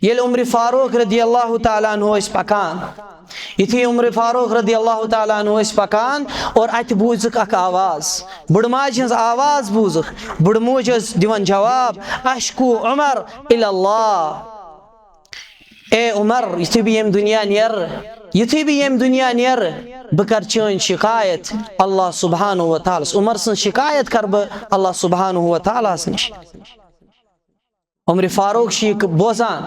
ये उम्र फारूक रदी अल्लाह ताला अन्हु पकान इथी उम्र फारूक रदी अल्लाह ताला अन्हु पकान और अत बूझक अख आवाज बुड़माज हज आवाज बूझक बुड़मोज दिवन जवाब अशकू उमर इल्लल्लाह ए उमर युथी बह यम दुनिया नेर बह कर चन शिकायत अल्लाह सुब्हानहु व तआला उमर सन शिकायत कर बह अल्लाह सुब्हानहु व तआला निश उम्र फारूक शीख बोजान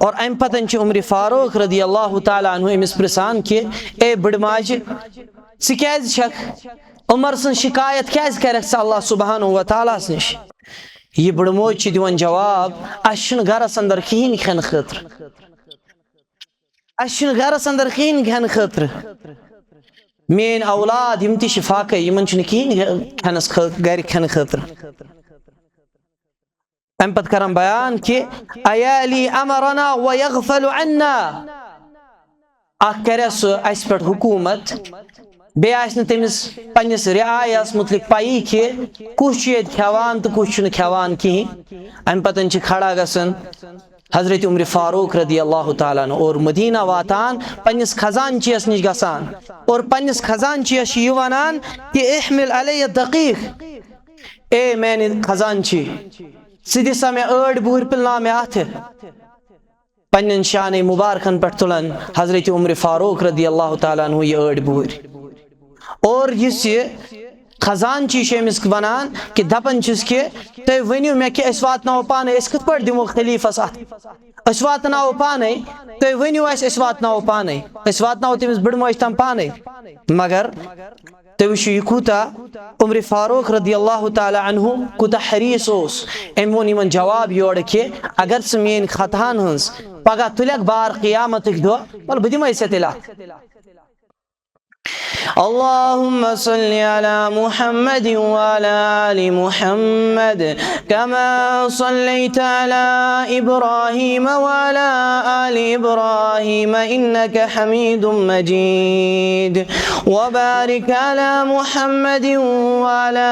और अम पतन उम्र फारूक रदी अल्लाह ताला अन्हु अमिस प्रसान कि ए बड़माज उमर सन शिकायत क्या कर अल्लाह सुब्हानहु व तआला निश यह बड़मोज दिवन जवाब अस गरस अंदर कहीं खेन खतर अस गरस अंदर कहीं खेन खतर मेन औलाद यम ति फाक यमन कहीं खेनस गर खेन खतर अम पत करम बयान कि अयाली अमरना व यगफलु अन्ना अख करे सह अस पे हुकूमत बे तमिस पन्निस रियायस मुतलिक पाई कि कुछ खेवान तो कुछ खेवान कहीं अम पतन खड़ा गसन हजरत उम्र फारूक रदी अल्लाह ताला अन्हु और मदीना वातान पन्निस खजानचियस निश गसान और पन्निस खजानचियस यह वनान कि इहमिल अलैय दकीक ए मैंने खजानची सिदि सा मे अड़ बुहर पिलना मे अथ पन्न शान मुबारकन पे तुलान हजरत उम्र फारूक रदी अल्लाह ताला अन्हु यह अड़ बुहर और इस खजानची अमिस वनान कि दपन कि तुम वनु मे कि वातनो पान कत पे दिमो खलीफस अत वातनो पान तुम वनु वातनो पान वातनो तमिस बड़मोज तम पान मगर तुम वो यह कूता उम्र फारूक रदी अल्लाह ताला अन्हु कूता हरीस अम वो जवाब योर कि अगर सह मेन खतहन हज पगह तुलक बार क़ियामत दो बल बह दिमे तेल अल्लाहुम्मा सल्लि अला मुहम्मद व अला आलि मुहम्मद कमा सल्लैता अला इब्राहीम व अला आलि इब्राहीम इन्नका हमीदुम मजीद व बारिक अला मुहम्मद व अला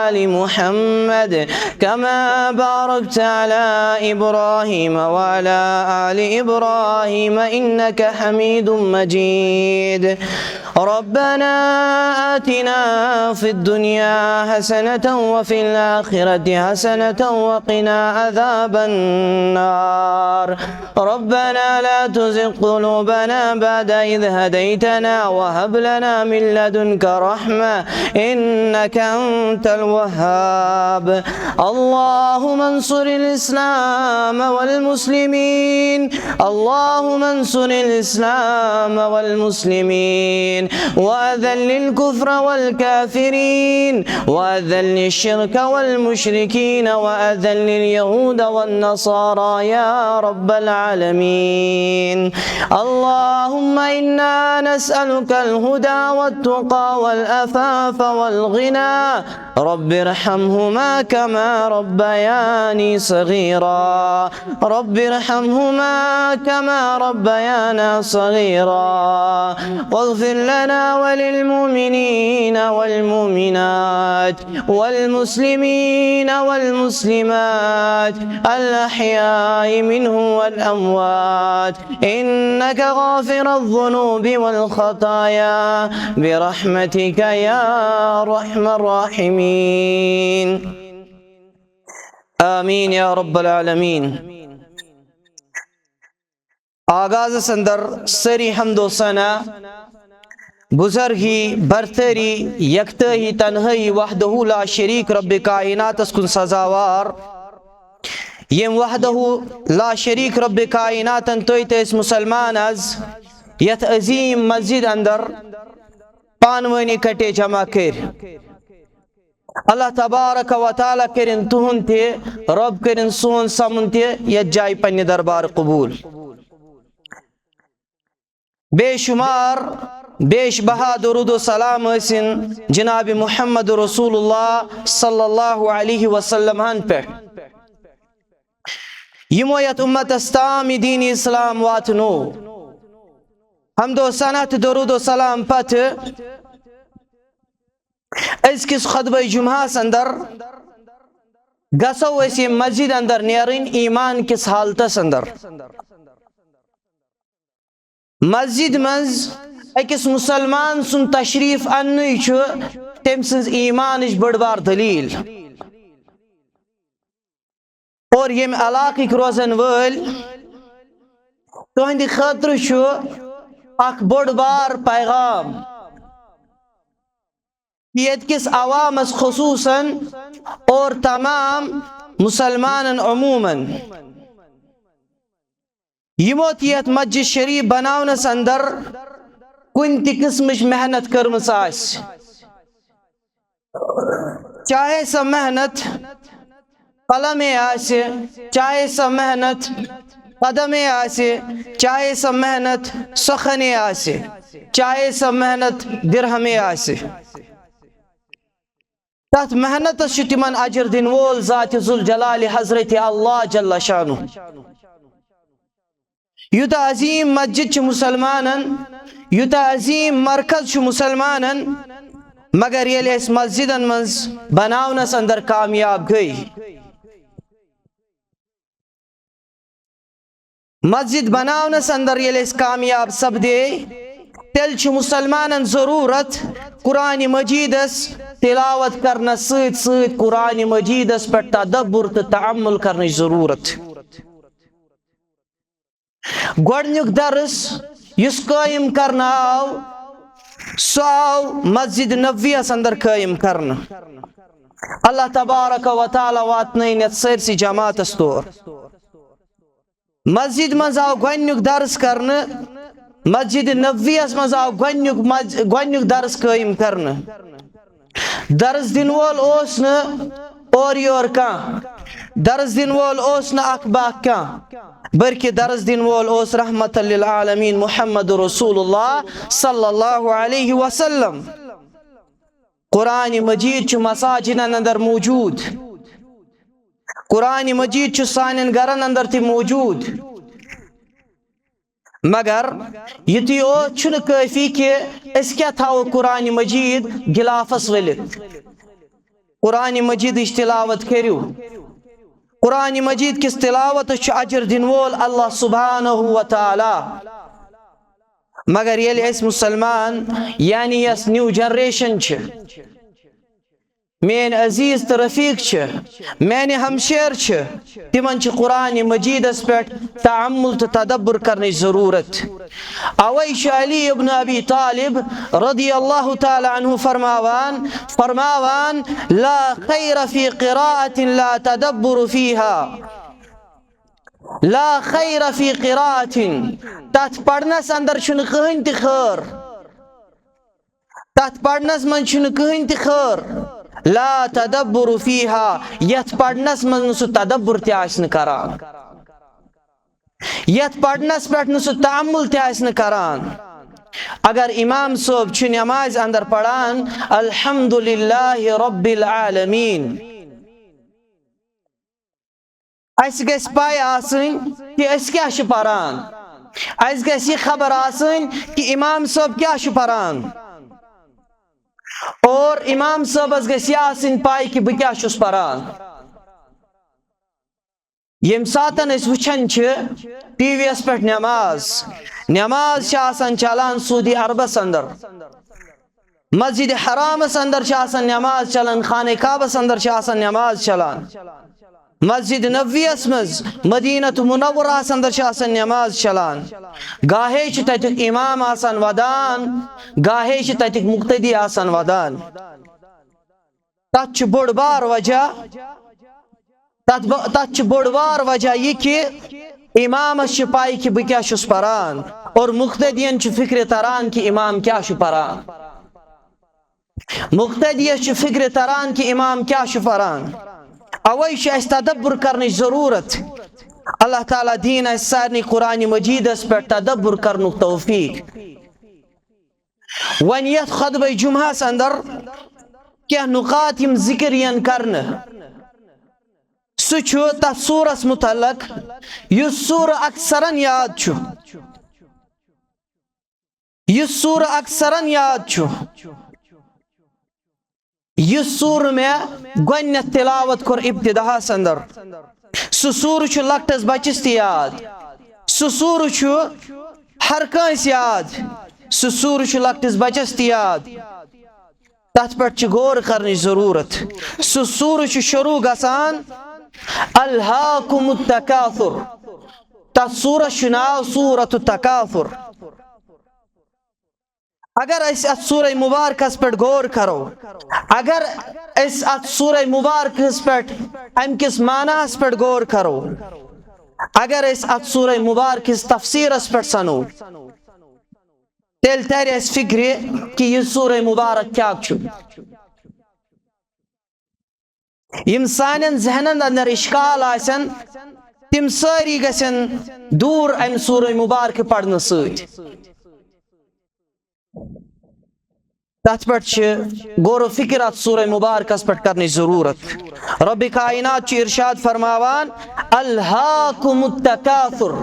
आलि मुहम्मद कमा बारकता अला इब्राहीम व अला आलि इब्राहीम इन्नका हमीदुम मजीद रब्बना आतिना फिद दुनिया हसनतन व फिल आखिरति हसनतन व क़िना अज़ाबन नार रब्बना ला तुज़िग़ क़ुलूबना बअद इज़ हदैतना व हब लना मिन लदुनका रहमा इन्नका अंतल वह्हाब अल्लाहुम्मा अंसुरिल इस्लाम वल मुस्लिमीन अल्लाहुम्मा अंसुरिल इस्लाम वल मुस्लिमीन वअज़िल الكفر والكافرين وأذل الشرك والمشركين وأذل اليهود والنصارى يا رب العالمين اللهم إنا نسألك الهدى والتقى والأفاف والغنى رب ارحمهما كما ربياني صغيرا رب ارحمهما كما ربيانا صغيرا واغفر لنا وللمؤمنين والمؤمنات والمسلمين والمسلمات الأحياء منهم والأموات إنك غافر الذنوب والخطايا برحمتك يا أرحم الراحمين آمين يا رب العالمين आगाज संदर सरी हमदो सना बुजुर्गी बरतरी यकतही तन्हई वहदहु ला शरीक रब्बे कायनातस कुन सजावार यम वहदहु ला शरीक रब्बे कायनातन तोयत मुसलमान अज यथ अजीम मस्जिद अंदर पानवनी कटे जमा कर अल्लाह तबारक व तआला करिन तुहन ते रब करिन सोन समन ते यथ जाय पन्ने दरबार कबूल बेशुमार बेश बहा दुरूद व सलाम हसिन जनाब मुहम्मद रसूलुल्लाह सल्लल्लाहु अलैहि वसल्लम हन पे यमो यत उम्मत अस्ताम दीन इस्लाम वातनो हमदो सनत दुरूद व सलाम पत अज़किस खुतबा जुम्हा अंदर गसो ये मस्जिद अंदर नेरन ईमान किस हालतस अंदर मस्जिद मज अकिस मुसलमान सुन तशरीफ अन तम सज ईमान बड़ बार दलील और यम इलाक रोजन वल तुहंद खतर अख बड़ बार पैगाम किस अवामस खुसूसन और तमाम मुसलमान अमूमन यमोत यत मस्जिद शरीफ बनावनस अंदर कुन ति किस्मच मेहनत कर्मस आस चाहे सह मेहनत कलमे आसे चाहे सह मेहनत कदमे आसे चाहे सह मेहनत सखने आसे चाहे सह मेहनत दिरहमे आसे तथ मेहनत तिमन अजर दिन वोल ज़ात जुल जलाल हजरत अल्लाह जल्ला शानु युत अजीम मस्जिद मुसलमानन युत अजीम मरकज मुसलमानन मगर ये मस्जिदन मज बनावनस अंदर कामयाब गई मस्जिद बनावनस अंदर ये कामयाब सपदे तेल मुसलमानन जरूरत कुरान मजीदस तिलावत करना सत सत कुरान मजीदस पे तदब्बुर तो तअम्मुल करने जरूरत गोडनुक दर्स युस कायम करना आव सो आव मस्जिद नबवियस अंदर कायम करना अल्लाह तबारक व तआला वातनैन सरसी जमातस तौर मस्जिद मज आव गोडनुक दर्स करना मस्जिद नबवियस मज आव गोडनुक दर्स कायम करना दर्स दिन वोल ओस न और योर कह दर्स दिन वोल ओस न अखबा कह बल्कि दर्स दिन वोल ओस रहमतल लिल आलमीन मुहम्मद रसूलुल्लाह सल्लल्लाहु अलैहि वसल्लम कुरान मजीद च मसाजिदन अंदर मौजूद कुरान मजीद च सानन गरन अंदर ति मौजूद मगर युति ओ छुन काफी कि अस क्या थाओ कुरान मजीद गिलाफस वलित कुरान मजीद तिलावत करियो कुरान मजीद किस तिलावत अजर दिन वोल अल्लाह सुब्हानहु व तआला मगर ये मुसलमान यानी यस न्यू जनरेशन मेन अजीज तो रफीक मैंने हमशेर तिमन कुरान मजीदस पे तअम्मुल तो तदब्बुर करने जरूरत अवै अली इब्न अबी तालिब रदियल्लाहु तआला अन्हु फरमावान ला खैर फी क़िराअतिन ला तदब्बुर फीहा ला खैर फी क़िराअतिन तथ पढ़नस अंदर छुन कहीं ति खैर तथ पढ़नस मन छुन कहीं ति खैर ला तदब्बुर फीहा यथ पढ़नस मन सु तदब्बुर ते आसन करान यथ पढ़नस पेट न सु तअम्मुल ते आसन करान अगर इमाम सोब छु नमाज अंदर पढ़ान अल्हम्दुलिल्लाहि रब्बिल आलमीन अस गस पाय आसन कि अस क्या छु पढ़ान अस गस ये खबर आसन कि इमाम सोब क्या छु पढ़ान और इमाम साहब गसिन पाई कि बह क्या पढ़ान यम सातन वुचान टीवी पे नमाज चलान सऊदी अरबस अंदर मस्जिद हरामस अंदर नमाज चलान खाने काबस अंदर नमाज चलान मस्जिद नबवियस मज मदीनत मुनव्वरहस अंदर नमाज चलान गाहे तक इमाम आसान वदान गाहे तक मुक्तदी आसान वदान तथ बोड़ बार वजह तथ बोड़ बार वजह यह कि इमामस पाई कि बह क्या पढ़ान और मुक्तदियन फिक्र तरान कि इमाम क्या पढ़ान मुक्तदियस फिक्र तरान कि इमाम क्या पढ़ान अवै तदब्बुर करने जरूरत अल्लाह ताला दीन सारे कुरान मजीदस पे तदब्बुर करनु तौफीक वन यथ खुतबा जुम्हस अंदर क्या नुकात यम जिक्र यन करने सह तथ सूरस मुतल्लक युस सूर अक्सरन याद युस सूर अक्सरन याद यह सूर में गोडनेथ तिलावत कोर इब्तिदाहस अंदर सह सूर लकटस बच्चस त याद सह सूर हर कंस याद सह सूर लकटस बच्चस त याद तथ पे गौर करने जरूरत सह सूर शुरू गसान अल्हाकुमुत तकासुर तथ सूरत नाव सूरत तकासुर अगर अत सूर मुबारकस पे गौर करो अगर अत सूर मुबारकस पे अमकिस मानास पे गौर करो अगर अत सूर मुबारकस तफसीरस पे सनो तेल तर फिक्र कि यह सूर मुबारक क्या यम सान जहनन अंदर इश्काल आसन तिम सारी गसन दूर अम सूर मुबारक पढ़ने तथ पे गौर फिक्र अत सूर मुबारकस पे करने जरूरत रब कायनात इरशाद फरमावान अल्हाकुमुत तकासुर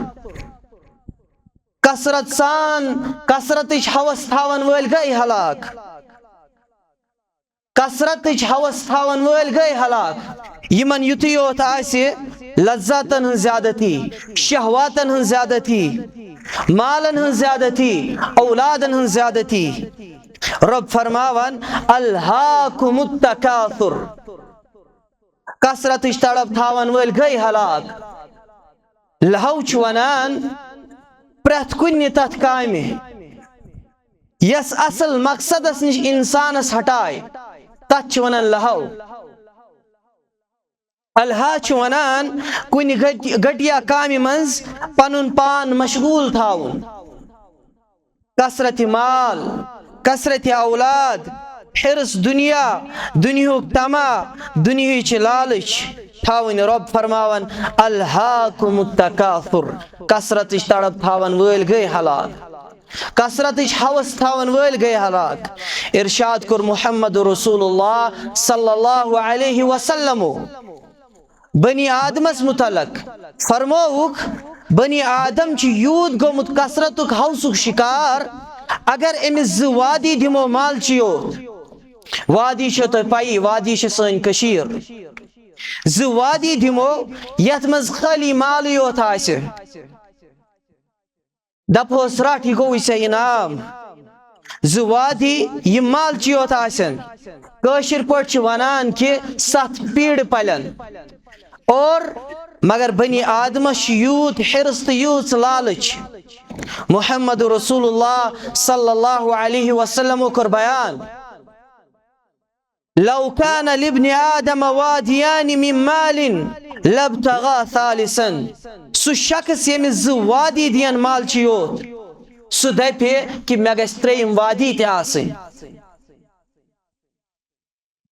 कसरत सान कसरत हवस थावन वल गई हलाक कसरत हवस थावन वल गई हलाक यमन युति योत आसे लज्जतन हन ज्यादती शहवातन हन ज्यादती मालन हन ज्यादती औलादन हन ज्यादती रब फरमावन अल्हाकुमुत तकासुर कसरत तड़प थावन वल गई हलाक लहौ वनान प्रथ कुन तथ काम यस असल मकसदस निश इंसानस हटाए तथ वनान लहौ अलहा वनान कुन घटिया काम मंज पनुन पान मशगूल थाउन कसरत माल कसरत औलाद हिरस दुनिया दुनियुक तमा दुनिया लालच थावन रब फरमावन अल्हाकुमुत तकासुर कसरत तड़प थावन वल गई हलाक कसरत हवस थावन वल गई हलाक इरशाद कुर मुहम्मद रसूलुल्लाह सल्लल्लाहु अलैहि वसल्लम बनी आदमस मुतलक फरमोउक बनी आदम यूत गोमुत कसरतुक हवसुक शिकार अगर अमिस वादी दिमो माल योत वादी तो पाई वादी सन कशीर वादी दिमो यथ मज खाली माल योत आसे दपोस रट यह गो इनाम वादी यह माल योत आसन कशिर पट वनान कि 7 पीड़ पलन और मगर बनी आदमस यूत हिरस तो यूत लालच मुहम्मद रसूलुल्लाह सल्लल्लाहु अलैहि वसल्लम कर बयान लौ कान लिब्नि आदम वादियान मिन मालिन लब्तगा सालिसन सु शख्स यमिस वादी दियन माल योत सु दपे कि मे गस त्रेयम वादी ते आसन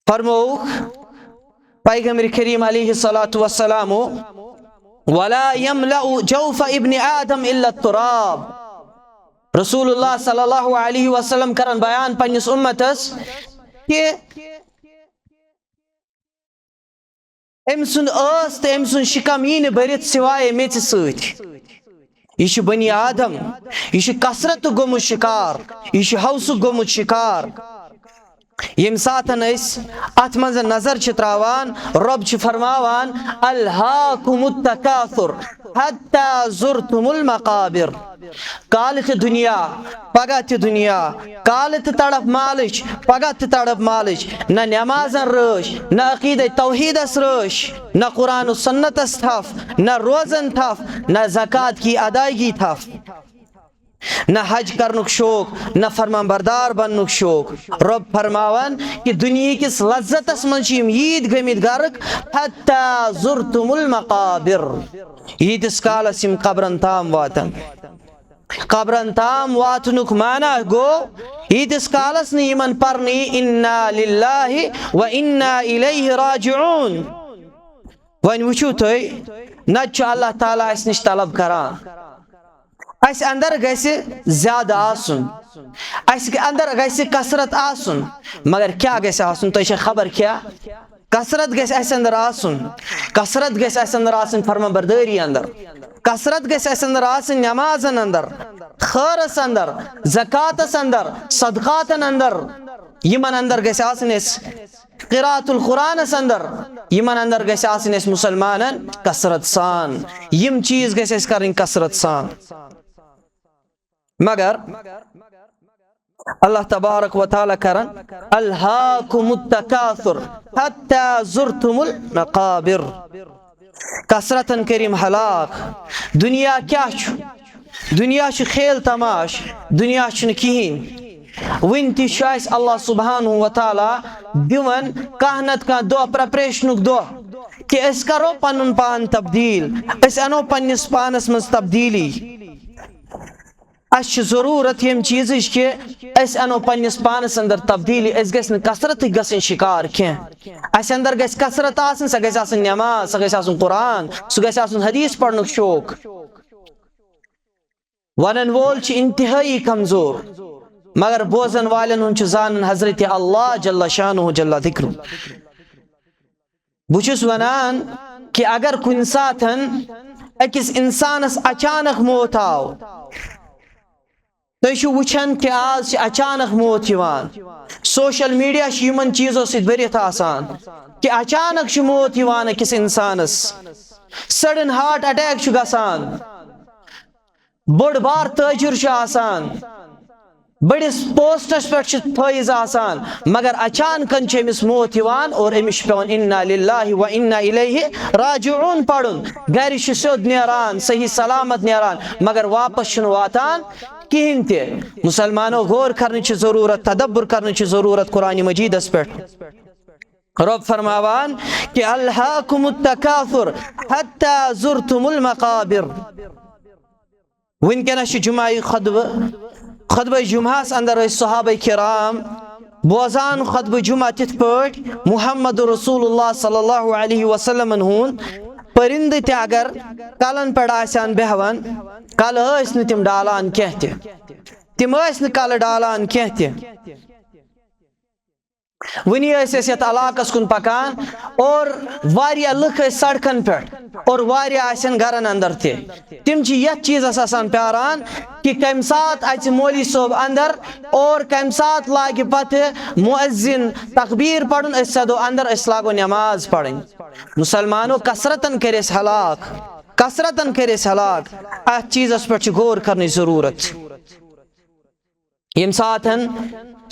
फरमौक पैगंबर करीम अलैहि सलातु वस्सलाम वला यमलउ जौफ इब्न आदम इल्ला तुराब रसूलुल्लाह सल्लल्लाहु अलैहि वसल्लम करन बयान पन्निस उम्मतस कि अमसुन आस तो अमसुन शिकम यी भरित सिवाय मेच सत यह बनी आदम यह कसरत गोमुत शिकार यह हवसुक गोमुत शिकार यम सातन अत मज नजर त्रावान रब फरमावान अल्हाकुमुत तकासुर हत्ता जुरतुमुल मकाबिर काल त दुनिया पगह त दुनिया काल त तड़प मालिच पगह त तड़प मालिच न नमाजन रश न अकीद तौहीदस रश न कुरान सुन्नतस थफ न रोजन थफ न ज़कात की अदायगी थफ न हज करनुक शौक न फरमान बरदार बननुक शौक रब फरमावन कि दुनिया किस लज्जतस मंच यीद गमित गर्क हत्ता जुरतुमुल मकाबिर यीदिस कालस यम कब्रन ताम वातन कब्रन ताम वातनुक माना गो यीदिस कालस न यमन परनी इन्ना लिल्लाहि व इन्ना इलैहि राजिऊन वन वुचु तय न अल्लाह ताला अस निश तलब करान अस अंदर गसे ज्यादा आसुन अस अंदर गसे कसरत आसुन मगर क्या गसे आसुन तो खबर क्या कसरत गसे अस अंदर आसुन कसरत गसे अस अंदर आसुन फरमाबरदारी अंदर कसरत गसे अस अंदर आसुन नमाजन अंदर खैरस अंदर ज़कातस अंदर सदकातन अंदर यमन अंदर गसे आसुन قراءتُل قرآنس اندر یمن اندر گژھِ آسٕنۍ اَسہِ مُسلمانن کثرت سان یِم چیٖز گژھِ اَسہِ کَرٕنۍ کثرت سان مگر اللہ تبارک و تعالیٰ کرن الہاکم التکاثر حتی زرتم المقابر کثرتن کٔرِم ہلاک دُنیا کیاہ چھُ دُنیا چھُ کھیل تماش دُنیا چھُنہٕ کِہیٖنۍ وٕنہِ تہِ چھُ اَسہِ اللہ سبحانہ و تعالیٰ دِوان کانٛہہ نتہٕ کانٛہہ دۄہ پریپریشنُک دۄہ کہِ أسۍ کرو پنُن پان تبدیٖل أسۍ انو پننِس پانس منٛز تبدیٖلی اَسہِ چھِ ضروٗرت ییٚمہِ چیٖزٕچ کہِ أسۍ انو پننِس پانس اندر تبدیٖلی أسۍ گژھِ نہٕ کثرتٕکۍ گژھٕنۍ شِکار کینٛہہ اَسہِ اندر گژھِ کثرت آسٕنۍ سۄ گژھِ آسٕنۍ نٮ۪ماز سۄ گژھِ آسُن قرآن سُہ گژھِ آسُن حدیٖث پرنُک شوق ونن وول چھُ انتہٲیی کمزور مگر بوزن والٮ۪ن ہُنٛد چھُ زانن حضرت اللہ جل شانہ جل ذکرُ بہٕ چھُس ونان کہِ اگر کُنہِ ساتہٕ أکِس انسانس اچانک موت آو تُہۍ چھِو وٕچھان کہِ آز چھِ اچانک موت یِوان سوشل میڈیا چھُ یِمن چیٖزو سۭتۍ بٔرِتھ آسان کہِ اچانک چھُ موت یِوان أکِس انسانس سڈن ہارٹ اٹیک چھُ گژھان بوٚڑ بار تٲجر چھُ آسان بٔڑِس پوسٹس پٮ۪ٹھ چھِ فٲیض آسان مگر اچانکن چھِ أمِس موت یِوان اور أمِس چھُ پیٚوان انا للہ و انا الیہ راجعون پرُن گرِ چھُ سیوٚد نیران صحیح سلامت نیران مگر واپس چھُنہٕ واتان کہیٖنۍ تہِ مُسلمانو غور کرنٕچ ضروٗرت تدبر کرنٕچ ضروٗرت قرآنِ مجیٖدس پٮ۪ٹھ رۄب فرماوان کہِ الہاکم التکاثر حتی زرتم المقابر وٕنکیٚنس چھُ جمعہ خطبہ جمعہس اندر ٲسۍ صحابہ کرام بوزان خطبہ جمعہ تِتھ پٲٹھۍ محمد رسول اللہ صلی اللہ علیہ وسلمن ہُنٛد پرندٕ تہِ اگر کلن پٮ۪ٹھ آسن بیہوان کلہٕ ٲسۍ نہٕ تِم ڈالان کینٛہہ تِم ٲسۍ نہٕ کلہٕ ڈالان کینٛہہ تہِ وٕنی ٲسۍ أسۍ یتھ علاقس کُن پکان اور واریاہ لُکھ ٲسۍ سڑکن پٮ۪ٹھ اور واریاہ آسن گرن اندر تہِ تِم چھِ یتھ چیٖزس آسان پیاران کہِ کمہِ ساتہٕ اژِ مولوی صٲب اندر اور کمہِ ساتہٕ لاگہِ پتہٕ مُعزِن تقبیٖر پرُن أسۍ سیدو اندر أسۍ لاگو نٮ۪ماز پرٕنۍ مُسلمانو کثرتن کٔرۍ أسۍ ہلاک کثرتن کٔرۍ أسۍ ہلاک اتھ چیٖزس پٮ۪ٹھ چھِ غور کرنٕچ ضروٗرت ییٚمہِ ساتہٕ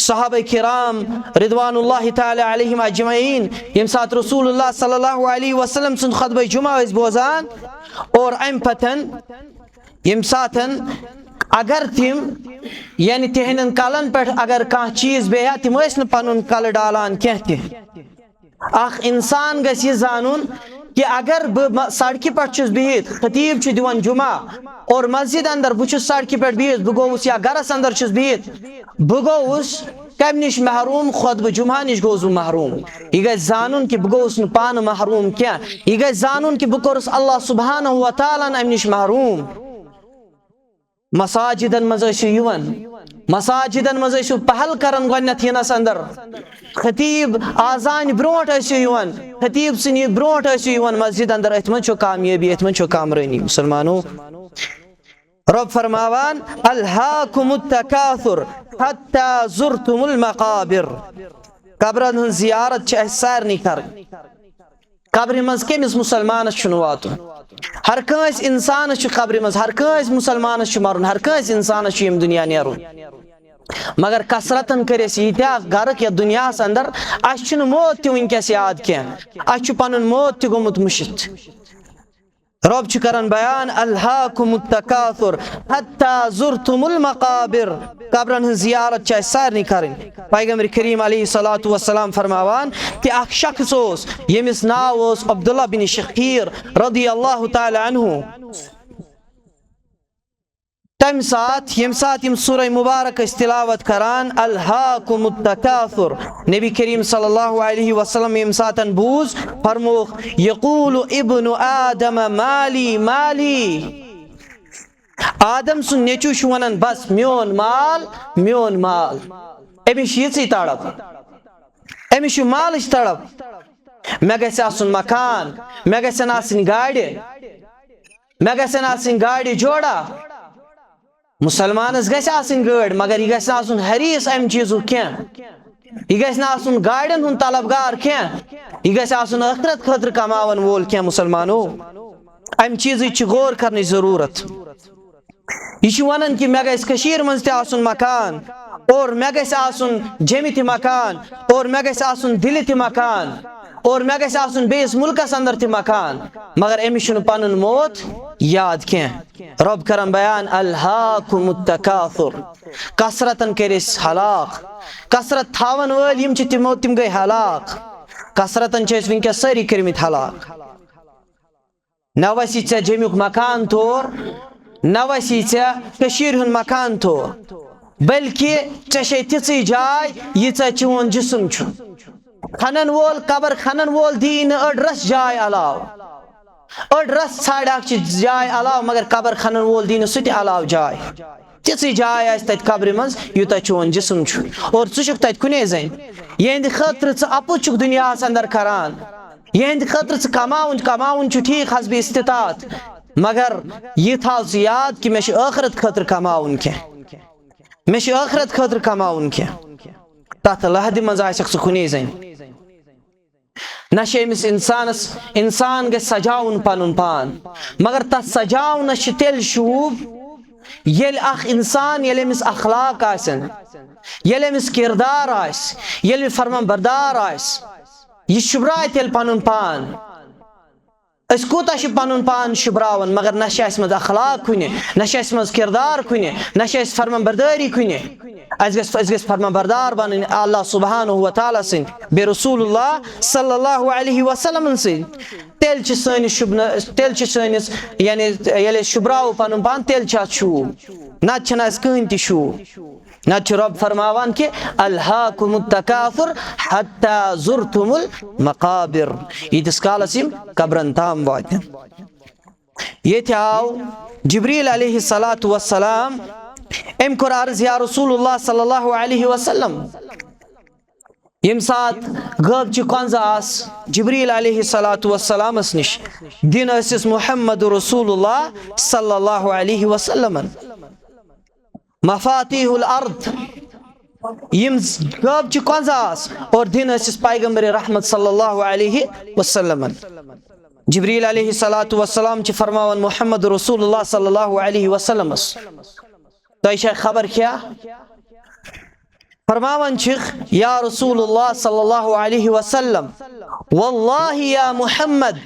صحابہ کرام رضوان اللہ تعالیٰ علیہم اجمعین ییٚمہِ ساتہٕ رسول اللہ صلی اللہ علیہ وسلم سُنٛد خطبہ جمعہ ٲسۍ بوزان اور امہِ پتہٕ ییٚمہِ ساتہٕ اگر تِم یعنی تِہنٛدٮ۪ن کلن پٮ۪ٹھ اگر کانٛہہ چیٖز بیٚہہِ ہا تِم ٲسۍ نہٕ پنُن کلہٕ ڈالان کینٛہہ تہِ اکھ انسان گژھِ یہِ زانُن کہِ اگر بہٕ سڑکہِ پٮ۪ٹھ چھُس بِہِتھ خطیٖب چھُ دِوان جمعہ اور مسجد اندر بہٕ چھُس سڑکہِ پٮ۪ٹھ بِہِتھ بہٕ گوٚوُس یا گرس اندر چھُس بِہِتھ بہٕ گوٚوُس کمہِ نِش محروٗم خطبہ جمعہ نِش گوٚوُس بہٕ محروٗم یہِ گژھِ زانُن کہِ بہٕ گوٚوُس نہٕ پانہٕ محروٗم کینٛہہ یہِ گژھِ زانُن کہِ بہٕ کوٚرُس اللہ سبحانہ و تعالیٰ ہن امہِ نِش محروٗم مساجدن منٛز ٲسِو یِوان مساجدن منٛز ٲسِو پہل کران گۄڈٕنیتھ یِنس اندر خطیٖب آزانہِ برونٛٹھ ٲسِو یِوان خطیٖب سٕنٛدِ برونٛٹھ ٲسِو یِوان مسجد اندر أتھۍ منٛز چھو کامیٲبی أتھۍ منٛز چھو کامرٲنی مُسلمانو رۄب فرماوان الہاکم التکاثر حتی زرتم المقابر قبرن ہٕنٛز زیارت چھِ اسہِ سارنٕے کرٕنۍ قبرِ منٛز کٔمِس مُسلمانس چھُنہٕ واتُن ہر کٲنٛسہِ انسانس چھُ قبرِ منٛز ہر کٲنٛسہِ مُسلمانس چھُ مرُن ہر کٲنٛسہِ انسانس چھُ ییٚمہِ دُنیا نیرُن مگر کثرتن کٔرۍ أسۍ ییٖتیاہ غرق یتھ دُنیاہس اندر اسہِ چھُنہٕ موت تہِ وٕنکیٚس یاد کینٛہہ اسہِ چھُ پنُن موت تہِ گوٚمُت مٔشِتھ رۄب چھُ کران بیان الہاکم التکاثر حتی زرتم المقابر قبرن ہٕنٛز زیارت چھِ اسہِ سارنٕے کرٕنۍ پیغمبر کریم علیہ الصلوۃ والسلام فرماوان کہِ اکھ شخص اوس ییٚمِس ناو اوس عبداللہ بن شخیٖر رضی اللہ تعالیٰ عنہ تمہِ ساتہٕ ییٚمہِ ساتہٕ یِم سورہ مُبارک ٲسۍ تِلاوت کران الہاکم التکاثر نبی کریم صلی اللہ علیہ وسلم ییٚمہِ ساتہٕ بوٗز فرمووُکھ یقول ابن آدم مالی مالی آدم سُنٛد نیٚچوٗ چھُ ونان بس میون مال میون مال أمِس چھِ یِژٕے تڑپ أمِس چھُ مالٕچ تڑپ مےٚ گژھِ آسُن مکان مےٚ گژھن آسٕنۍ گاڑِ جوڑا مُسلمانس گژھِ آسٕنۍ گٲڑۍ مگر یہِ گژھِ نہٕ آسُن حریٖص امہِ چیٖزُک کینٛہہ यह गैस ना आसुन गाड़ियन हुन तलबगार क्या, यह गैस आसुन आखिरत खतर कमावन वोल क्या मुसलमानो। अम चीज गौर करने जरूरत। यह वनान कि मे गैस कशीर मज ते आसुन मकान और मे गैस आसुन जमि ते मकान और मे गैस आसुन दिल्ली ते मकान और मे गैस आसुन बेस मुल्कस अंदर ते मकान, मगर अमिस छुन पनुन मौत याद क्या। रब करन बयान अल्हाकुमुत तकासुर, कसरतन करिस हलाक, कसरत थावन वल यम तिम गई हलाक, कसरतन चेस विंकस सारी करमित हलाक। न वसी चे जमियुक मकान तोर, न वसी चे कशीर हुन मकान तोर, बल्कि चे तिथि जाय यीचा चोन जिस्म छु। खनन वोल कबर खनन वोल दीन अड़ रस जाय अलाव, अड़ रस छाड़ जाय अलाव, मगर कबर खनन वोल दीन सुत अलाव जाय। तिथि जाय आस तत कब्र मज यूता चोन जिस्म छु और चुक तत कुने जन। यहंद खतर च आपु चुक दुनिया अंदर करान, यहंद खतर च कमाउन छु ठीक हसब इस्तितात, मगर यह थाव याद कि मे आखिरत खतर कमाउन क्या, मे आखिरत खतर कमाउन क्या। तथ लहद मज आसक कुने जन। नमिस इंसान ग सजाउन पनुन पान, मगर तथ सजाउन तेल शूब येल अख इंसान येल अमिस अखलाक आसन, येल अमिस किरदार आस, येल फरमान बरदार आस, यह शुभराय तेल पनुन पान। अस कोता पनुन पान शुभरावन, मगर न मज अखलाक कुने, न मज किरदार कुने, न फरमान बरदारी कुने। अस फरमान बरदार बन अल्लाह सुब्हानहु व तआला सिन बे रसूलुल्लाह सल्लल्लाहु अलैहि वसल्लम सिन। तेल सनिस यानी ये शुभराव पनुन पान तेल शूब, न कहीं ति शूब। न रब फरमावान कि अल्हाकुमुत तकासुर हत्ता जुरतुमुल मकाबिर, यीतिस कालस यम कब्रन ताम वातन। ये आव जिब्रील अलैहिस्सलातु वस्सलाम, अम कोर अर्ज या रसूलुल्लाह सल्लल्लाहु अलैहि वसल्लम। यम सात गब च कंजा आस जिब्रील अलैहिस्सलातु वस्सलामस निश दिन असिस मुहम्मद रसूलुल्लाह सल्लल्लाहु अलैहि वसल्लम मफातिहुल अर्द। यम गब च कंजा आस और दिन असिस पैगंबर रहमत सल्लल्लाहु अलैहि वसल्लम। जिब्रील अलैहिस्सलातु वस्सलाम च फरमावन मुहम्मद रसूलुल्लाह सल्लल्लाहु अलैहि वसल्लम तो खबर क्या फरमावन छिख या रसूलुल्लाह सल्लल्लाहु अलैहि वसल्लम वल्लाहि या मुहम्मद,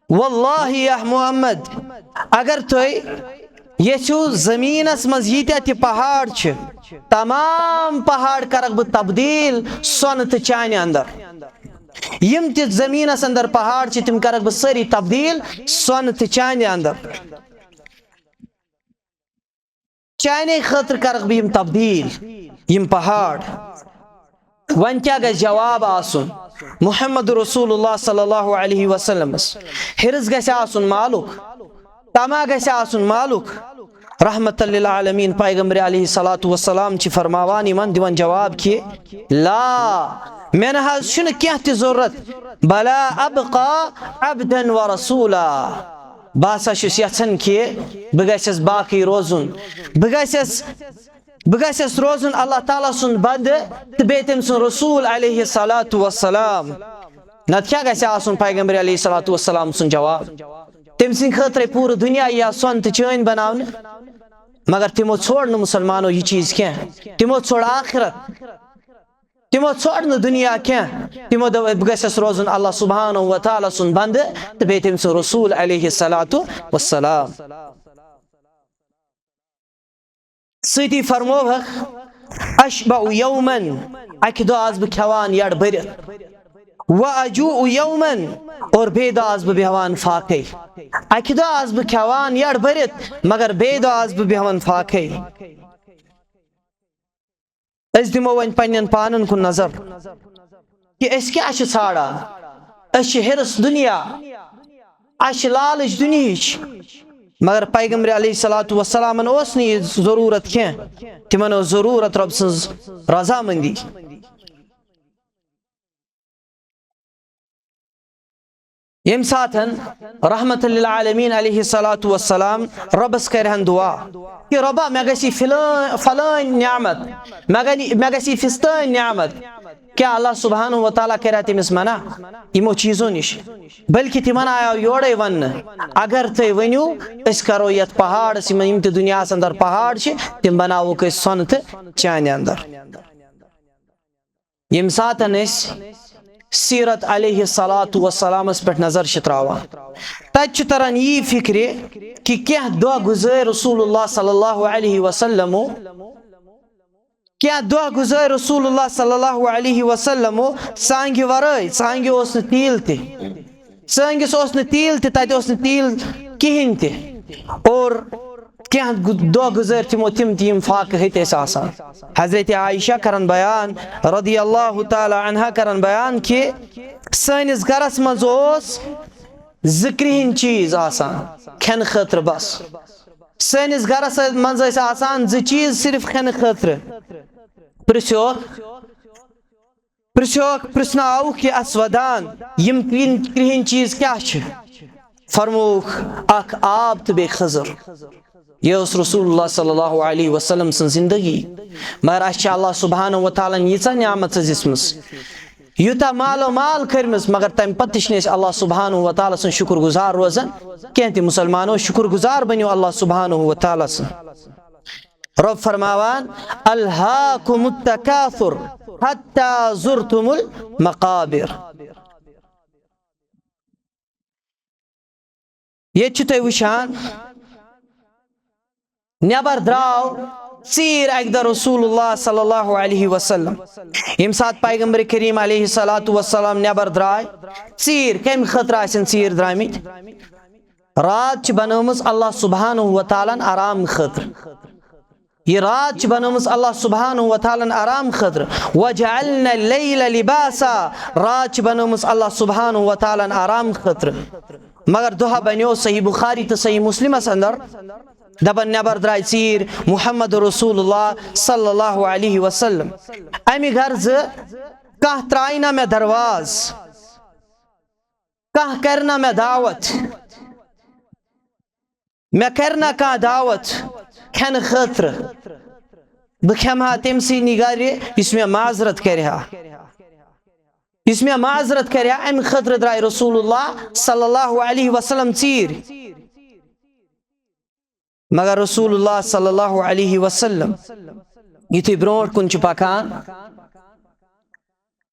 वल्लाहि या मुहम्मद, अगर तुम यू जमीनस मज यीत्या ति पहाड़ छ, तमाम पहाड़ करक बह तब्दील सोन तो चान अंदर। यम ति जमीनस अंदर पहाड़ छ तिम करक बह सारी तब्दील सोन तो चान अंदर। चाने खतर करक बह यम तब्दील यम पहाड़। वन क्या गस जवाब आसुन मुहम्मद रसूलुल्लाह सल्लल्लाहु अलैहि वसल्लम हिरस गस आसुन मालुक, तमा गस आसुन मालुक। रहमतल लिल आलमीन पैगंबर अलैहिस्सलातु वस्सलाम च फरमावान यमन दिवन जवाब कि ला मे न क्या जरूरत, बला अबका अब्दन व रसूला, बस यन कि बह गस बाकी रोजुन, बह गस रोजुन अल्लाह ताला सुन बंद तो बे तम सुन रसूल अलैहिस्सलातु वस्सलाम। नत क्या गस आसुन पैगंबर अलैहिस्सलातु वस्सलाम सुन जवाब। तम सिंद खतर पूरा दुनिया या सोन तो चान बनावन, मगर तिमो छोड़ न मुसलमानों यह चीज क्या, तिमो छोड़ आखिरत, तिमो छोड़ न दुनिया क्या, तिमो गस रोजुन अल्लाह सुब्हानहु व तआला सुन बंद तो बे तम सुन रसूल अलैहिस्सलातु वस्सलाम। सती फरमोह अशबअ यौमन, अक दो आज बह खवान यड़ भरित, व अजूअ यौमन, और बे दो आज बह बेहवान फाके। अक दो आज बह खवान यड़ भरित, मगर बे दो आज बह बेहवान फाके। अस दिमो वन पन्न पानन कुन नजर कि अस क्या छाड़ान, अस हिरस दुनिया, अस लालच दुनिया, मगर पैगंबर अलैहिस्सलातु वस्सलामन ओस न जरूरत क्या, तिमन ओस जरूरत रब सज रजामंदी। یم ساتن رحمت للعالمین علیہ الصلاۃ والسلام ربس کرہن دعا کہ ربا مے گژھی فلان نعمت مے گژھی فستان نعمت کیا اللہ سبحانہ و تعالیٰ کرا تمس منع یمو چیزوں نش بلکہ تمن آو یورے ون اگر تھی ونیو اس کرو یت پہاڑس یم تہ دنیا اندر پہاڑ تم بناوک اس سون تو چانہ اندر یم ساتن سیرت علیہ الصلاۃ والسلام پہ نظر تراوان تت تران یہ فکر کہ کیا دہ گزر رسول اللہ صلی اللہ علیہ وسلم کیا دہ گزر رسول اللہ صلی اللہ علیہ وسلم سانگہ ورائے سانگہ اس تیل تہ سانگس اس تیل تہ تت اس تیل کہین تہ اور کیا دہ گزر تم فاقہ ہت آسان حضرت عائشہ کرن بیان رضی اللہ تعالی عنہ کرن بیان کہ سانس گرس مز زکرہن چیز آسان کھین خاطر بس سانس گرس مز آسان چیز صرف کھین خاطر پرسن آو کہ اسودان یم کرہن چیز کیا فرموک اخ آب تو بے خضر یہ رسول اللہ صلی اللہ علیہ وسلم سن زندگی مگر اچھا اللہ سبحانہ و تعالیٰ ییژہ نعمت دِژمٕژ یوٗتاہ مالو مال کٔرمٕژ مگر تمہِ پتہٕ چھِ أسۍ اللہ سبحانہ و تعالیٰ سُنٛد شُکر گزار روزان کینٛہہ تہِ مُسلمانو شُکر گزار بٔنِو اللہ سبحانہ و تعالیٰ سُنٛد رب فرماوان الہاکُم التکاثر حتی زرتم المقابر ییٚتہِ چھِو تُہۍ وٕچھان نبر دراو ژیٖر اکہِ دۄہ رسول اللہ صلی اللہ علیہ وسلم ییٚمہِ ساتہٕ پیغمبر کریم علیہ الصلاۃ والسلام نبر درٛاے ژیٖر کمہِ خٲطرٕ آسن ژیٖر درٛامٕتۍ رات چھِ بنٲومٕژ اللہ سبحانہ و تعالیٰ ہن آرام خٲطرٕ یہ رات چھِ بنٲومٕژ اللہ سبحانہ و تعالیٰ ہن آرام خٲطرٕ وجعلنا اللیل لباسا رات چھِ بنٲومٕژ اللہ سبحانہ و تعالیٰ ہن آرام خٲطرٕ مگر دۄہا بنیو صحیح بخاری تہٕ صحیح مسلمس اندر دپن نبر درٛاے ژیٖر محمد رسول اللہ صلی اللہ علیہ وسلم امہِ غرضہٕ کانٛہہ ترٛایہِ نہ مےٚ درواز کانٛہہ کرِ نہ مےٚ دعوت مےٚ کرِ نہ کانٛہہ دعوت کھٮ۪نہٕ خٲطرٕ بہٕ کھٮ۪مہٕ ہا تٔمۍ سٕنٛدِ گرِ یُس مےٚ معذرت کرِ ہا یُس مےٚ معذرت کرِ ہا امہِ خٲطرٕ درٛاے رسول اللہ صلی اللہ علیہ وسلم ژیٖر مگر رسول اللہ صلی اللہ علیہ وسلم یتھُے برونٛٹھ کُن چھُ پکان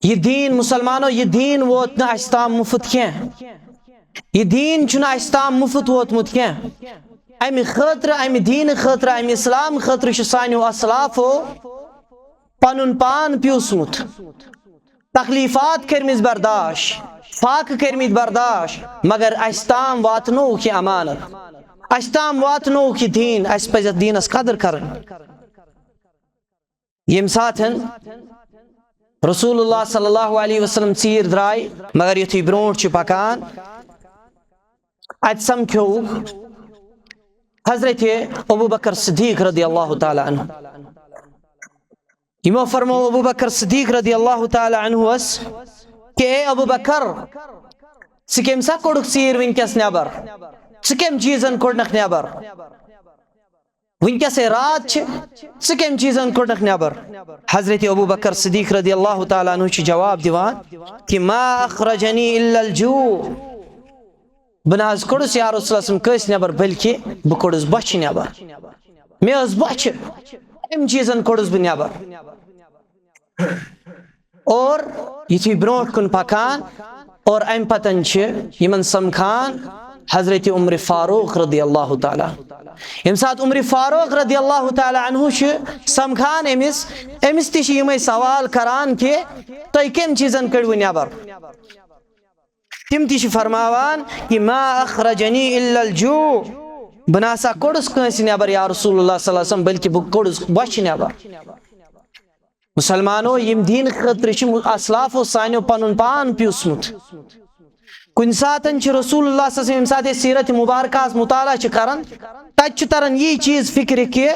یہ دین مسلمانو یہ دین ووت نہٕ اَسہِ تام مُفت کینٛہہ یہ دین چھُنہٕ اَسہِ تام مُفت ووتمُت کینٛہہ امہِ خٲطرٕ امہِ دیٖنہٕ خٲطرٕ امہِ اسلام خٲطرٕ چھُ سانیو اسلافو پنُن پان پیوٗسمُت تکلیٖفات کٔرمٕژ برداش فاقہٕ کٔرمٕتۍ برداش مگر اَسہِ تام واتنووُکھ یہِ امانت اَسہِ تام واتنووُکھ یہِ دیٖن اَسہِ پزِ اتھ دیٖنس قدر کرٕنۍ ییٚمہِ ساتہٕ رسول اللہ صلی اللہ علیہ وسلم ژیٖر درٛاے مگر یُتھُے برونٛٹھ چھُ پکان اتہِ سمکھیووُکھ حضرت ابو بکر صدیق رضی اللہ تعالیٰ عنہ یمو فرمو ابو بکر صدیق رضی اللہ تعالیٰ عنہس کہ اے ابو بکر ژٕ کٔمۍ سا کوٚڑُکھ ژیٖر وٕنکیٚس نٮ۪بر ژٕ کٔمۍ چیٖزن کوٚڑنکھ نٮ۪بر وٕنکیٚسے رات چھِ ژٕ کٔمۍ چیٖزن کوٚڑنکھ نٮ۪بر حضرت ابو بکر صدیق رضی اللہ تعالیٰ عنہ چھُ جواب دِوان کہ ما اخرجنی الا الجوع بہٕ نہ حظ کوٚڑُس یا رسول اللہ کٲنٛسہِ نٮ۪بر بلکہِ بہٕ کوٚڑُس بۄچھِ نٮ۪بر مےٚ ٲس بۄچھِ امہِ چیٖزن کوٚڑُس بہٕ نٮ۪بر اور یُتھُے برونٛٹھ کُن پکان اور امہِ پتن چھِ یِمن سمکھان حضرت عمر فاروق رضی اللہ تعالیٰ ییٚمہِ ساتہٕ عمر فاروق رضی اللہ تعالیٰ عنہ چھُ سمکھان أمِس تہِ چھِ یِمے سوال کران کہ تُہۍ کٔمۍ چیٖزن کٔڑوٕ نٮ۪بر تِم تہِ چھِ فرماوان کہ ما اخرجنی الا الجوع بہٕ نہ سا کوٚڑُس کٲنٛسہِ نٮ۪بر یا رسول اللہ صلی اللہ علیہ وسلم بلکہِ بہٕ کوٚڑُس بۄچھِ نٮ۪بر مسلمانو یِم دیٖنہٕ خٲطرٕ چھِ اسلافو سانیو پنُن پان پیوٗسمُت کُنہِ ساتہٕ چھِ رسول اللہ صلی اللہ علیہ وسلم ییٚمہِ ساتہٕ أسۍ سیٖرت مُبارکہس مطالعہ چھِ کران تتہِ چھُ تران یی چیٖز فکرِ کہ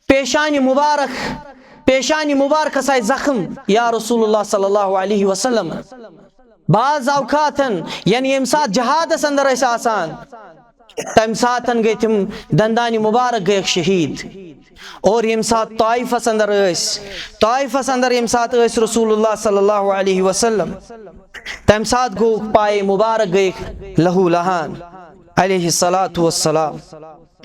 پیشانہِ مُبارکس آیہِ زخم یا رسول اللہ صلی اللہ علیہ وسلم बाज औकातन यानी यम साथ जहादस अंदर ऐसा आसान तम सातन गए तिम दंदानी मुबारक गए शहीद और यम साथ ताइफस अंदर यम साथ रसूलुल्लाह सल्लल्लाहु अलैहि वसल्लम तम साथ गो पाए मुबारक गए लहू लहान अलैहि सलातु वस्सलाम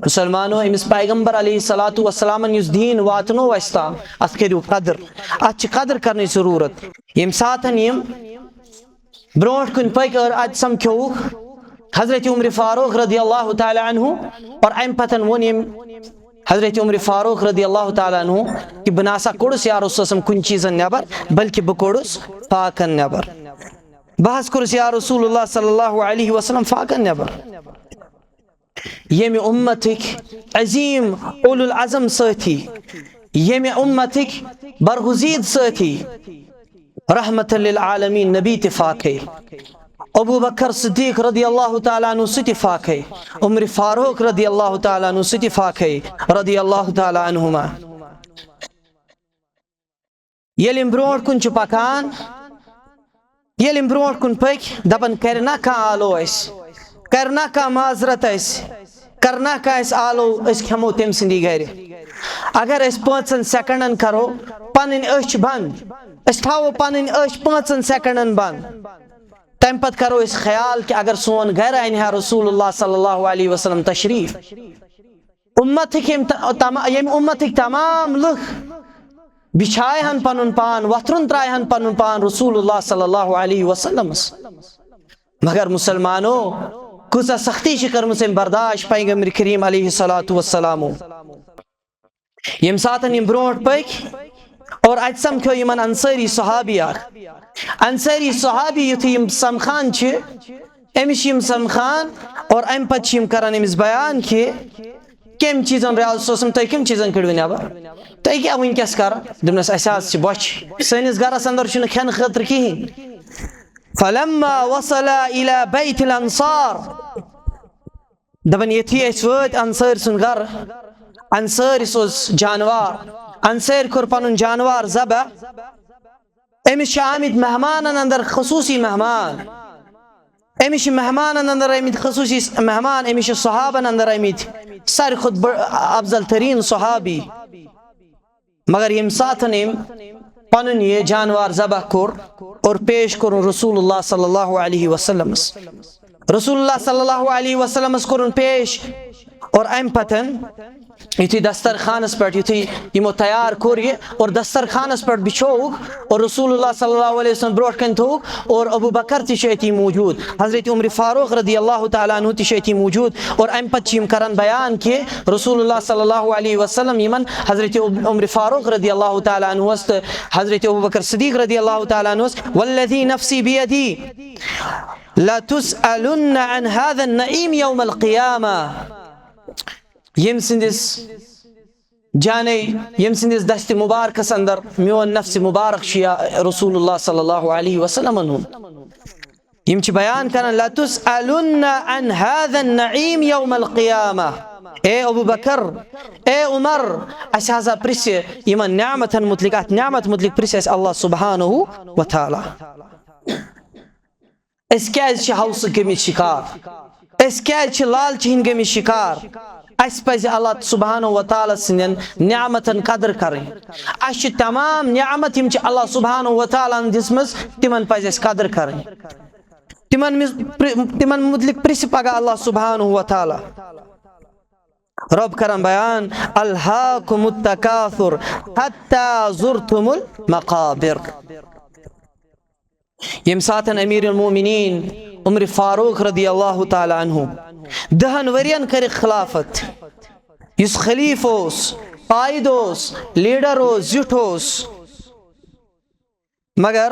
मुसलमानो इस पैगंबर अलैहि सलातु वस्सलामन युस दीन वातनो वस्ताम अत करू कदर अत कदर करने जरूरत यम साथन यम ब्रोट कुन पक और आज समख्यो हजरत उमर फारूक रदियल्लाहु ताला अन्हु और अम पतन वोन यम हजरत उमर फारूक रदियल्लाहु ताला अन्हु कि बनासा कोड़स या रसूल कुन चीजन नबर बल्कि बकोड़स फाकन नबर बहस कुरस या रसूलुल्लाह सल्लल्लाहु अलैहि वसल्लम फाकन नबर यम उम्मतिक अजीम उलुल अज़म साथी यम उम्मतिक बरगुज़ीद साथी रहमतल लिल आलमीन नबी इत्तिफाक है अबू बकर सिद्दीक रदियल्लाहु ताला अन्हु इत्तिफाक है उमर फारूक रदियल्लाहु ताला अन्हु इत्तिफाक है रदियल्लाहु ताला अन्हुमा यलिम ब्रोट कुन च पकान यलिम ब्रोट कुन पक दपन करना का आलो करना का माजरत करना का आलो खमो तम सिंदी गर अगर 5 सेकंडन करो पन अच बंद थावो पन अच 5 सेकंडन बंद तम पत करो इस ख्याल कि अगर सोन घर अन रसूलुल्लाह सल्लल्लाहु अलैहि वसल्लम तशरीफ यम उम्मतिक तमाम लुक बिछायहन पनुन पान वथरुन त्रायहन पनुन पान रसूलुल्लाह सल्लल्लाहु अलैहि वसल्लम मगर मुसलमानो कुछ सख्ती कर्मस बर्दाश्त पैगंबर करीम अलैहि सलातु वस्सलाम यम सातन यम ब्रोट पक और अज समख्यो यमन अंसारी सहाबी युथ यम समखान अमिश यम समखान और अम पत यम करान अमिस बयान कि कम चीजन रसूल तुम कम चीजन कड़ो नबर तुम क्या वनकस कर दस बच सनिस गरस अंदर खेन खतर कहें फलम्मा वसला इला बैतिल अंसार दपन यथी वत अंसार सुन गर अंसार जानवर अंसार कोर पनुन जानवर ज़बह अमिश आमिद मेहमान अंदर खसूसी मेहमान अमिश मेहमान अंदर आमिद खसूसी मेहमान अमिश सहाबन अंदर आमिद सर खुद अफजल तरीन सहाबी मगर यम साथन पनुन ये जानवर ज़बह कोर और पेश करुन रसूलुल्लाह सल्लल्लाहु अलैहि वसल्लम रसूलुल्लाह सल्लल्लाहु अलैहि वसल्लम कोरुन पेश और अम पतन युथी दस्तरखानस पे युथी यमो तैयार कोर और दस्तरखानस पे बिछोक और रसूलुल्लाह सल्लल्लाहु अलैहि वसल्लम ब्रोट कन थोक और अबू बकर ती मौजूद हजरत उमर फारूक रदियल्लाहु ताला अन्हु ती मौजूद और अम पत करन बयान कि रसूलुल्लाह सल्लल्लाहु अलैहि वसल्लम यमन हजरत उमर फारूक रदियल्लाहु ताला अन्हु हजरत अबू बकर सिद्दीक रदियल्लाहु ताला अन्हु वल्लज़ी नफ्सी बियदी ला तुसअलुन्न अन हाज़ा अन्नईम यौमल क़ियामा यम सिंदिस जाने यम सिंदिस दस्त मुबारकस अंदर मोन नफ्स मुबारक शिया रसूलुल्लाह सल्लल्लाहु अलैहि वसल्लम यम च बयान करन ला तुसअलुन्न अन हाज़ा अन्नईम यौमल क़ियामा ए अबू बकर ए उमर अस हज़ा प्रिस यमन नेमतन मुतलिक अत नेमत मुतलिक प्रिस अल्लाह सुब्हानहु व तआला अस क्या हौस गमित शिकार अस क्या लालच हिंद गमित शिकार अस पज़ अल्लाह सुब्हानहु व तआला सिंदन नेमतन कदर करें अस तमाम नेमत यम अल्लाह सुब्हानहु व तआला दिसमस तिमन पज़ अस कदर करें तिमन मुतलिक प्रिस पगह अल्लाह सुब्हानहु व तआला रब करन बयान अल्हाकुमुत तकासुर हत्ता ज़ुरतुमुल मक़ाबिर यम साथन अमीरुल मोमिनीन उमर फारूक रदियल्लाहु ताला अन्हु 10 वरियन कर खिलाफत इस खलीफ कायद लीडर जुट मगर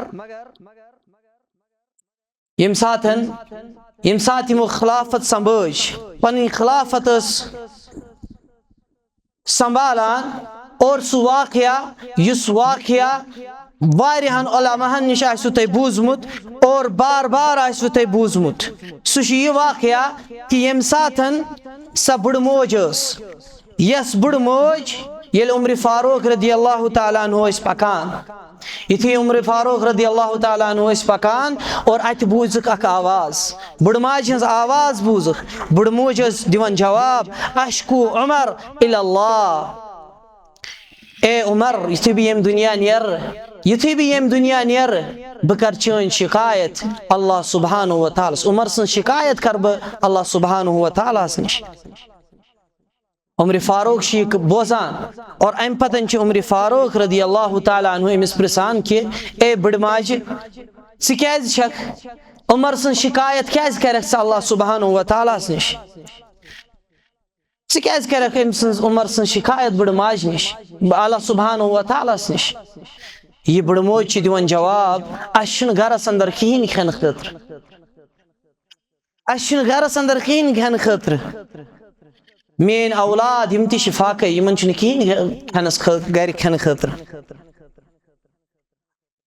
यम साथ यमो खिलाफत संभाज पन खिलाफत संभालान और सह वाक़या वारियाहन उलमाहन निश आसु तोय बूजमुत और बार बार आसु तोय बूजमुत सह यह वाक़या कि यम साथन स बुड़ मोज यस बुड़ मोज येल उमर फारूक रदियल्लाहु ताला अन्हु पकान युथि उमर फारूक रदी अल्लाह ताला अन्हु पकान और अत बूझक अख आवाज बुढ़माज हज आवाज बूझक बुढ़मोज दिवान जवाब अशकू उमर इल्लल्लाह ए उमर युथि भी यम दुनिया नेर बह कर चन शिकायत अल्लाह सुब्हानहु व तआला उमर सन शिकायत कर बह अल्लाह सुब्हानहु व तआला निश उमर फारूक शीख बोजान और अम पतन उमर फारूक रदी अल्लाह ताला अन्हु अमिस प्रसान कि ए बड़माज छक उमर सन शिकायत क्या करक अल्लाह सुब्हानहु व तआला निश करक उमर सन शिकायत बड़माज निश अल्लाह सुब्हानहु व तआला निश यह बड़मोज दिवान जवाब अस गरस अंदर कहीं खेन खतर अस गरस अंदर कहीं खेन खतर मेन औलाद यम ति फाक यमन कहीं खेनस गर खेन खतर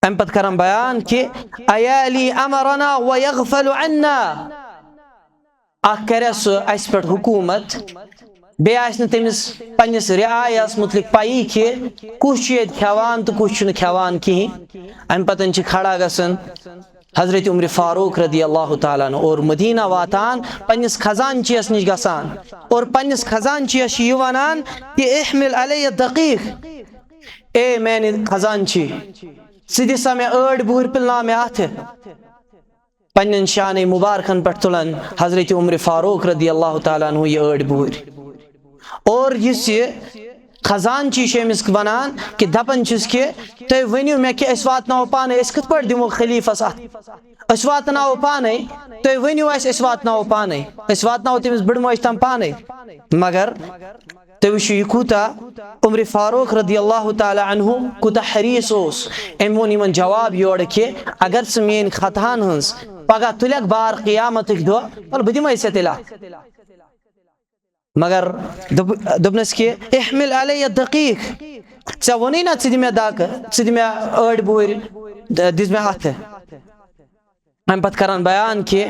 अम पत करम बयान कि अयाली अमरना व यगफलु अन्ना करे सह अस पे हुकूमत बे तमिस पन्निस रियायस मुतलिक पाई कि कुछ खेवान तो कुछ खेवान कहीं अम पतन खड़ा गसन हजरत उमर फारूक रदी अल्लाह ताला अन्हु और मदीना वातान पन्निस खजानचियस निश गसान और पन्निस खजानचियस यह वनान कि इहमिल अलैय दकीक ए मैंने खजानची सिदि सा मे अड़ बुहर पिलना मे अथ पन्न शान मुबारकन पे तुलन हजरत उमर फारूक रदी अल्लाह ताला अन्हु यह अड़ बुहर और इस खजानची अमिस वनान कि दपन कि तुम वनु मे कि वातनो पान कत पे दिमो खलीफस अत वातनो पान तुम वनु वातनो पान वातनो तमिस बड़मोज तम पान मगर तुम वो यह कूता उमर फारूक रदी अल्लाह ताला अन्हु कूता हरीस अम वो जवाब योर कि अगर सह मेन खतहन हज पगह तुलक बार क़ियामत दो बल बह दिमे तेल मगर दोपनस कि इहमिल अलैय दकीक ऐ वोनी ना दि मे दाक दि मे अड़ बुहर दिस मे अथ अम पत करान बयान कि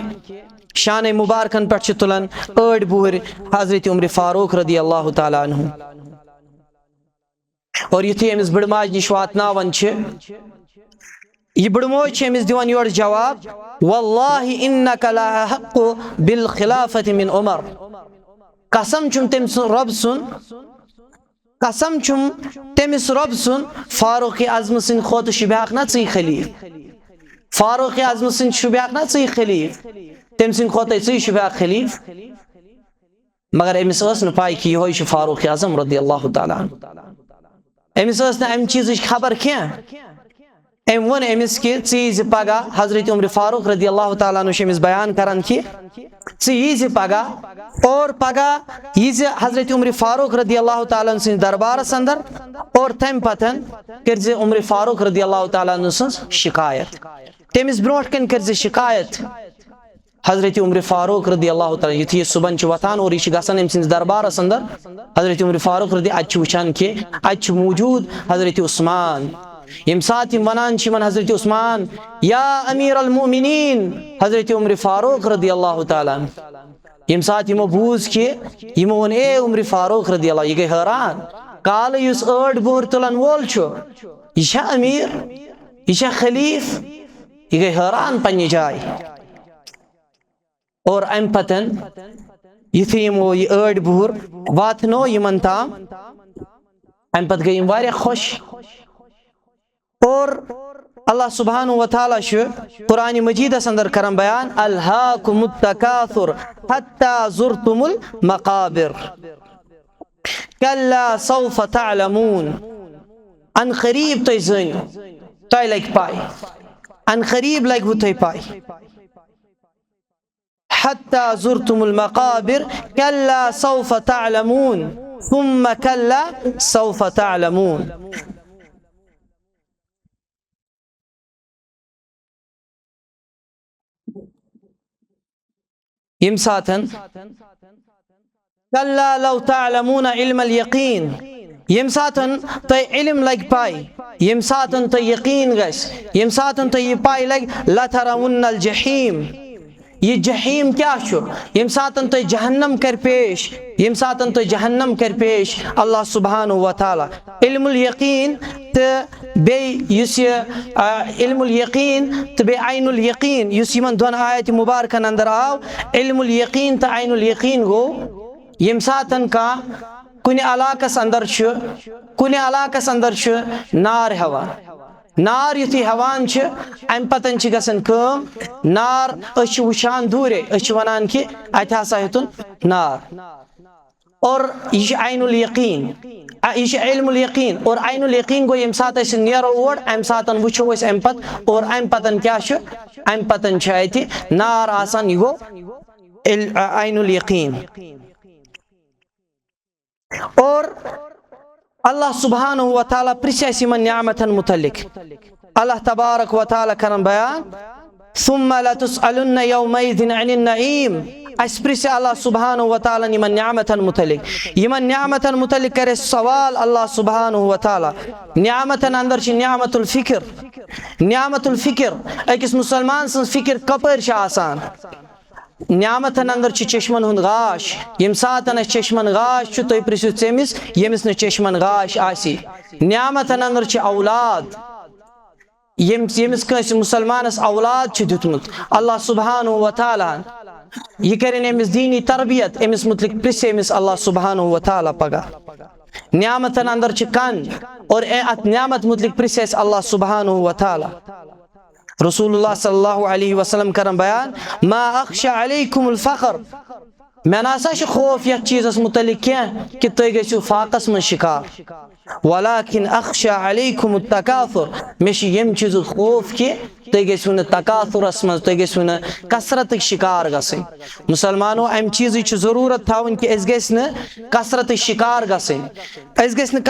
शान मुबारकन पे तुलन अड़ बुहर हजरत उमर फारूक रदी अल्लाह ताला अन्हु और युथि अमिस बड़माज निश वातनावन यह बड़मोज अमिस दिवान योर जवाब वल्लाहि इन्नका लअहक्कु बिल खिलाफति मिन उमर कसम चुम तमिस रब सुन कसम चुम तमिस रब सुन फारूक आजम सिंह खोत शुब्याक ना ची खलीफ फारूक आजम सिंह शुब्याक ना ची खलीफ तम सिंह खोत ची शुब्याक खलीफ मगर अमिस न पाई कि यह फारूक आजम रदी अल्लाह ताला अमिस न अम चीज खबर क्या अम वो अमिस कि ज़ पगह हजरत उमर फारूक रदी अल्लाह ताला अन्हु अमिस बयान करान कि ज़ पगह और पगह यह हजरत उमर फारूक रदी अल्लाह ताला अन्हु दरबारस अंदर और तम पतन कर उमर फारूक रदी अल्लाह ताला अन्हु शिकायत तमिस ब्रोट कन कर शिकायत हजरत उमर फारूक रदी अल्लाह ताला युथि सुबह वतान और यह गसान अम दरबारस अंदर हजरत उमर फारूक रदी अत वुचान कि अत मौजूद हजरत उस्मान यम सात वनान हजरत उस्मान या अमीर अल मोमिनीन हजरत उमर फारूक रदी अल्लाह ताला यम सात यमो बूझ कि यमो वन ए उमर फारूक रदी अल्लाह यह गई हैरान काल युस अड़ बुहर तुलन वोल यह अमीर यह खलीफ यह गई हैरान पन्ने जाय और अम पतन युथि यमो यह अड़ बुहर वातनो यमन ताम अम पत गई वारिया खुश और अल्लाह सुब्हानहु व तआला कुरान मजीदस अंदर करम बयान अल्हाकुमुत तकासुर हत्ता जुरतुमुल मकाबिर कल्ला सौफ तअलमून अन करीब तुम जानो तुम लग पाई अन करीब लग तुम पाई हत्ता जुरतुमुल मकाबिर कल्ला सौफ तअलमून थुम्मा कल्ला सौफ तअलमून यम साथन कल्ला लौ तअलमूना इल्मल यकीन यम साथन तो इल्म लग पाई यम साथन तो यकीन गस यम साथन तो ये पाई लग लतरवुन्नल जहीम ये जहीम क्या छो यम साथन तो जहन्नम कर पेश यम साथन तो जहन्नम कर पेश अल्लाह सुब्हानहु व तआला इल्मुल यकीन तो बे युस इल्मुल यकीन तो बे आइनुल यकीन युस यमन दोन आयत मुबारकन अंदर आव इल्मुल यकीन तो आइनुल यकीन गो यम सातन का कुन इलाकस अंदर नार हवा नार युथी हवान अम पतन गसन कम नार वुचान दूरे वनान कि अत हसा हेतुन नार और यह आइनुल यकीन यह इल्मुल यकीन और आइनुल यकीन गो यम सात नेरो ओर अम सात वुचो अम पत और अम पतन क्या अम पतन अति नार आसान यह गो आइनुल यकीन। और अल्लाह सुब्हानहु व तआला प्रिस यमन निअमतन मुतल्लिक अल्लाह तबारक व तआला करन बयान सुम्मा लतुसअलुन्न यौमइज़िन अनिन नईम अस प्रिस अल्लाह सुब्हानहु व तआला यमन निअमतन मुतल्लिक करे सवाल अल्लाह सुब्हानहु व तआला निअमतन अंदर छ निअमतुल फिक्र अकिस मुसलमान सन फिक्र कपर छ आसान नियामतन अंदर चश्मन हुंद गाश यम सातन चश्मन गाश तुम प्रिसु चेमिस यमिस न चश्मन गाश आसी नियामतन अंदर औलाद यमिस कस मुसलमानस औलाद दितमुत अल्लाह सुब्हानहु व तआला यह करें अमिस दीनी तरबियत अमिस मुतलिक प्रिस अमिस अल्लाह सुब्हानहु व तआला पगा नियामतन अंदर कन और अत नियामत मुतलिक प्रिस अल्लाह सुब्हानहु व तआला। रसूलुल्लाह सल्लल्लाहु अलैहि वसल्लम करन बयान मा अख्शा अलैकुमुल फख्र मैं नासा खौफ यथ चीज़स मुतल्लिक कि तुम गो फाकस मन शिकार वलाकिन अख्शा अलैकुमुत तकासुर मे यम चीज़ खौफ कि तुम गो तकासुरस मज तुम गो कसरत शिकार गसन मुसलमानो अम चीज़ जरूरत थावन कि कसरत शिकार गसन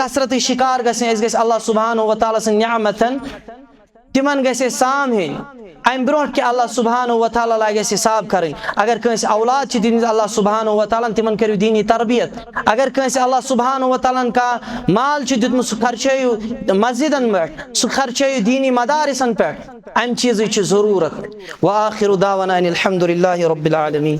कसरत शिकार गसन अल्लाह सुब्हानहु व तआला सन निअमतन तिमन गसे साम हेन अम ब्रो कि अल्लाह सुब्हानहु व तआला लागे हिसाब करें अगर कंस औलाद दिन अल्लाह सुब्हानहु व तआला तिमन करू दीनी तरबियत अगर कंस अल्लाह सुब्हानहु व तआला का माल दितमु सह खर्चयु मस्जिदन पे सह खर्चयु दीनी मदारिसन पे अम चीज़ जरूरत व आखिरु दावाना अनिल हम्दुलिल्लाहि रब्बिल आलमीन।